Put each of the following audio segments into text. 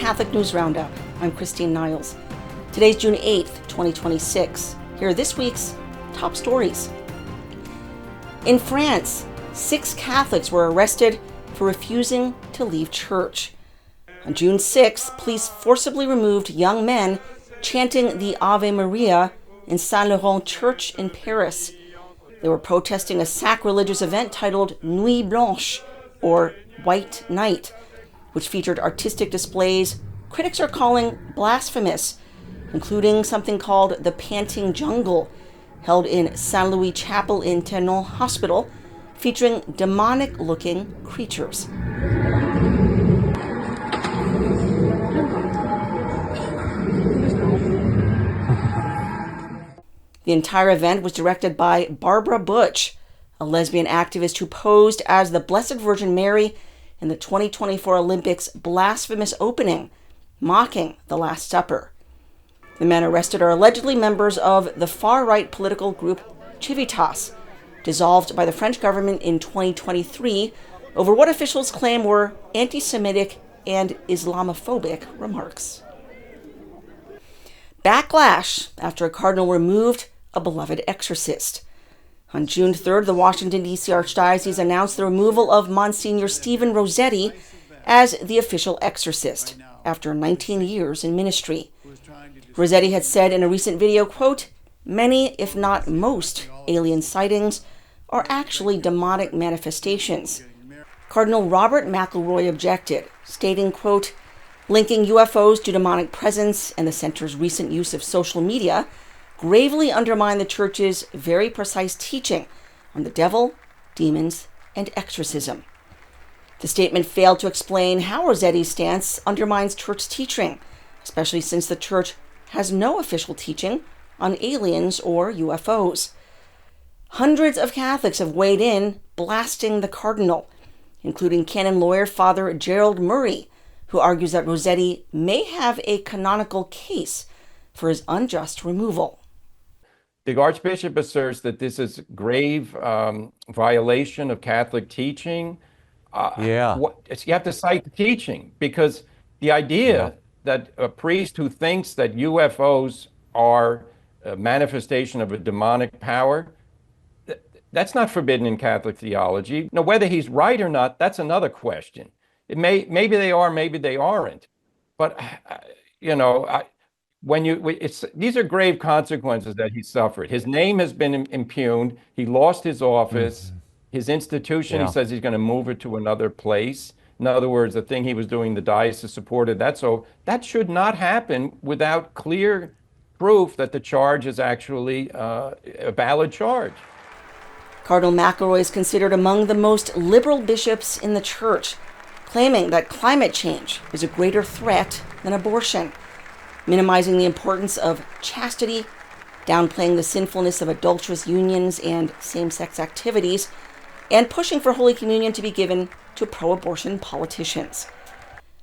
Catholic News Roundup. I'm Christine Niles. Today's June 8th, 2026. Here are this week's top stories. In France, 6 Catholics were arrested for refusing to leave church. On June 6th, police forcibly removed young men chanting the Ave Maria in Saint-Laurent Church in Paris. They were protesting a sacrilegious event titled Nuit Blanche, or White Night, which featured artistic displays critics are calling blasphemous, including something called the Panting Jungle, held in Saint Louis Chapel in Tenon Hospital, featuring demonic-looking creatures. The entire event was directed by Barbara Butch, a lesbian activist who posed as the Blessed Virgin Mary in the 2024 Olympics' blasphemous opening, mocking the Last Supper. The men arrested are allegedly members of the far-right political group Civitas, dissolved by the French government in 2023 over what officials claim were anti-Semitic and Islamophobic remarks. Backlash after a cardinal removed a beloved exorcist. On June 3rd, the Washington, D.C. Archdiocese announced the removal of Msgr. Stephen Rosetti as the official exorcist after 19 years in ministry. Rosetti had said in a recent video, quote, "Many, if not most, alien sightings are actually demonic manifestations." Cardinal Robert McElroy objected, stating, quote, "Linking UFOs to demonic presence and the center's recent use of social media gravely undermine the Church's very precise teaching on the devil, demons, and exorcism." The statement failed to explain how Rosetti's stance undermines Church teaching, especially since the Church has no official teaching on aliens or UFOs. Hundreds of Catholics have weighed in, blasting the cardinal, including canon lawyer Father Gerald Murray, who argues that Rosetti may have a canonical case for his unjust removal. The Archbishop asserts that this is grave violation of Catholic teaching. You have to cite the teaching, because the idea that a priest who thinks that UFOs are a manifestation of a demonic power, that's not forbidden in Catholic theology. Now, whether he's right or not, that's another question. Maybe they are, maybe they aren't. But, these are grave consequences that he suffered. His name has been impugned. He lost his office. His institution, he says he's going to move it to another place. In other words, the thing he was doing, the diocese supported that. So that should not happen without clear proof that the charge is actually a valid charge. Cardinal McElroy is considered among the most liberal bishops in the Church, claiming that climate change is a greater threat than abortion, minimizing the importance of chastity, downplaying the sinfulness of adulterous unions and same-sex activities, and pushing for Holy Communion to be given to pro-abortion politicians.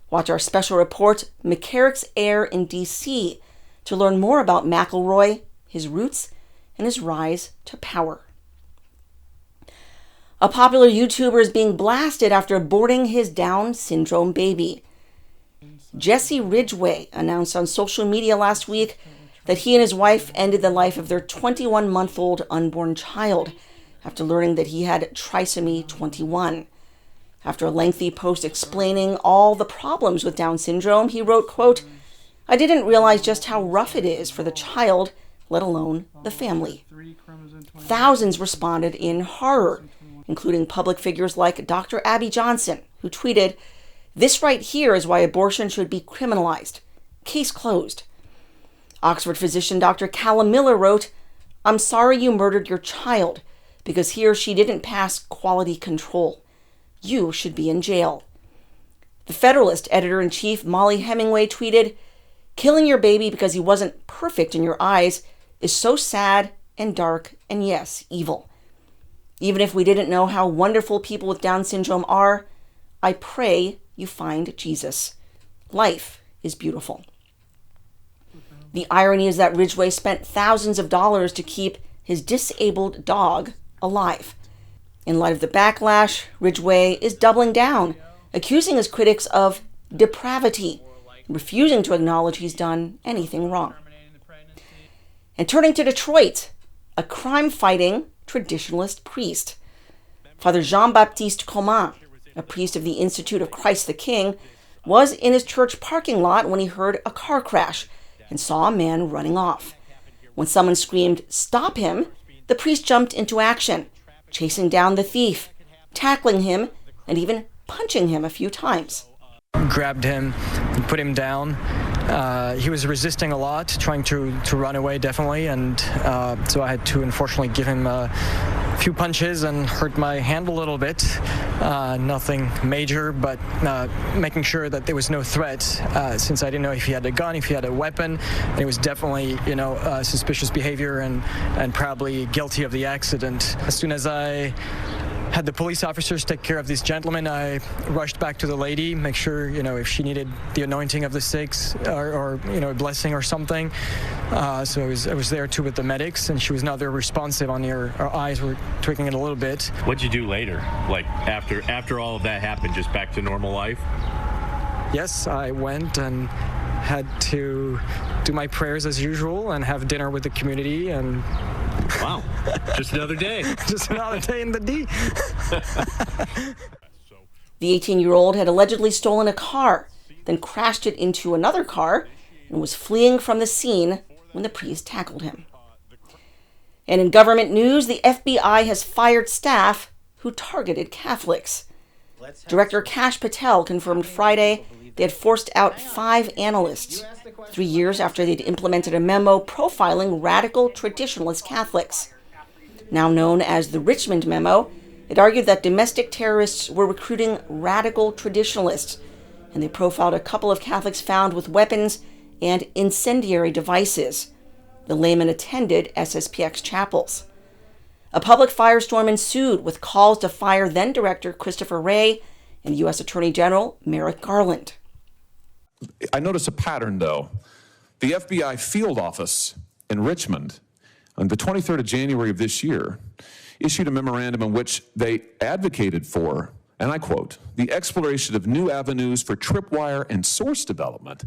Watch our special report, McCarrick's Heir in D.C., to learn more about McElroy, his roots, and his rise to power. A popular YouTuber is being blasted after aborting his Down syndrome baby. Jesse Ridgeway announced on social media last week that he and his wife ended the life of their 21-month-old unborn child after learning that he had trisomy 21. After a lengthy post explaining all the problems with Down syndrome, he wrote, quote, "I didn't realize just how rough it is for the child, let alone the family." Thousands responded in horror, including public figures like Dr. Abby Johnson, who tweeted, "This right here is why abortion should be criminalized. Case closed." Oxford physician Dr. Callum Miller wrote, "I'm sorry you murdered your child because he or she didn't pass quality control. You should be in jail." The Federalist editor-in-chief Molly Hemingway tweeted, "Killing your baby because he wasn't perfect in your eyes is so sad and dark and, yes, evil. Even if we didn't know how wonderful people with Down syndrome are, I pray you find Jesus. Life is beautiful." The irony is that Ridgeway spent thousands of dollars to keep his disabled dog alive. In light of the backlash, Ridgeway is doubling down, accusing his critics of depravity refusing to acknowledge he's done anything wrong. And turning to Detroit, a crime-fighting traditionalist priest. Father Jean-Baptiste Coman, a priest of the Institute of Christ the King, was in his church parking lot when he heard a car crash and saw a man running off. When someone screamed, "Stop him!" the priest jumped into action, chasing down the thief, tackling him, and even punching him a few times. Grabbed him and put him down. He was resisting a lot, trying to run away, definitely, and so I had to unfortunately give him a few punches and hurt my hand a little bit. Nothing major, but making sure that there was no threat, since I didn't know if he had a gun, if he had a weapon. And it was definitely, suspicious behavior and probably guilty of the accident. As soon as I had the police officers take care of this gentleman, I rushed back to the lady, make sure, if she needed the anointing of the sick or a blessing or something. So I was there too with the medics, and she was not very responsive. Her eyes were twitching it a little bit. What'd you do later? Like after all of that happened, just back to normal life? Yes, I went and had to do my prayers as usual and have dinner with the community and... Wow, just another day. Just another day in the D. The 18-year-old had allegedly stolen a car, then crashed it into another car, and was fleeing from the scene when the priest tackled him. And in government news, the FBI has fired staff who targeted Catholics. Director Kash Patel confirmed Friday they had forced out 5 analysts, 3 years after they'd implemented a memo profiling radical traditionalist Catholics. Now known as the Richmond Memo, it argued that domestic terrorists were recruiting radical traditionalists, and they profiled a couple of Catholics found with weapons and incendiary devices. The laymen attended SSPX chapels. A public firestorm ensued with calls to fire then-Director Christopher Wray and U.S. Attorney General Merrick Garland. I notice a pattern, though. The FBI field office in Richmond, on the 23rd of January of this year, issued a memorandum in which they advocated for, and I quote, the exploration of new avenues for tripwire and source development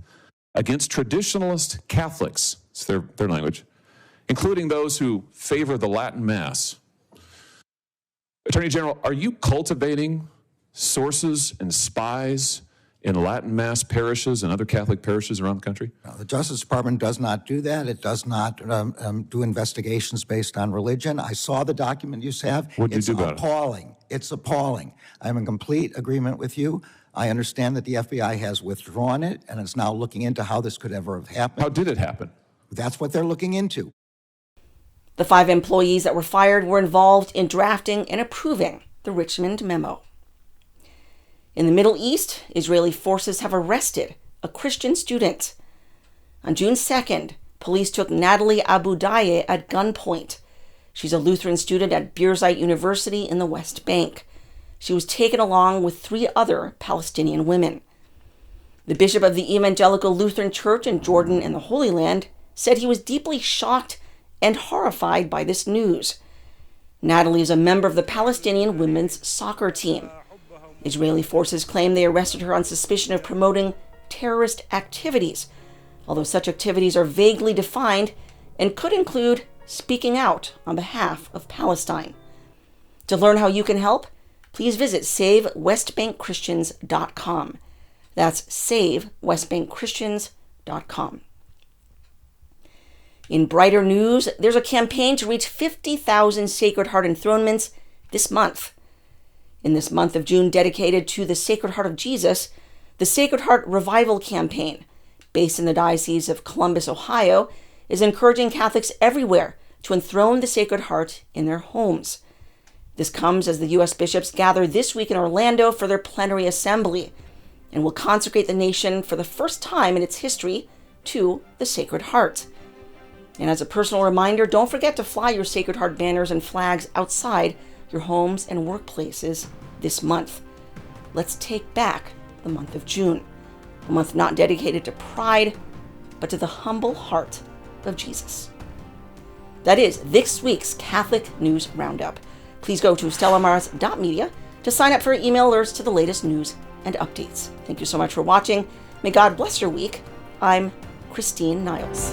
against traditionalist Catholics, it's their language, including those who favor the Latin Mass. Attorney General, are you cultivating sources and spies in Latin Mass parishes and other Catholic parishes around the country? No, the Justice Department does not do that. It does not do investigations based on religion. I saw the document you have. What did you do about it? It's appalling. It's appalling. I'm in complete agreement with you. I understand that the FBI has withdrawn it and is now looking into how this could ever have happened. How did it happen? That's what they're looking into. The 5 employees that were fired were involved in drafting and approving the Richmond Memo. In the Middle East, Israeli forces have arrested a Christian student. On June 2nd, police took Natalie Abu Daye at gunpoint. She's a Lutheran student at Birzeit University in the West Bank. She was taken along with 3 other Palestinian women. The bishop of the Evangelical Lutheran Church in Jordan and the Holy Land said he was deeply shocked and horrified by this news. Natalie is a member of the Palestinian women's soccer team. Israeli forces claim they arrested her on suspicion of promoting terrorist activities, although such activities are vaguely defined and could include speaking out on behalf of Palestine. To learn how you can help, please visit SaveWestBankChristians.com. That's SaveWestBankChristians.com. In brighter news, there's a campaign to reach 50,000 Sacred Heart enthronements this month. In this month of June dedicated to the Sacred Heart of Jesus, the Sacred Heart Revival Campaign, based in the Diocese of Columbus, Ohio, is encouraging Catholics everywhere to enthrone the Sacred Heart in their homes. This comes as the U.S. bishops gather this week in Orlando for their plenary assembly and will consecrate the nation for the first time in its history to the Sacred Heart. And as a personal reminder, don't forget to fly your Sacred Heart banners and flags outside your homes and workplaces this month. Let's take back the month of June, a month not dedicated to pride, but to the humble heart of Jesus. That is this week's Catholic News Roundup. Please go to stellamars.media to sign up for email alerts to the latest news and updates. Thank you so much for watching. May God bless your week. I'm Christine Niles.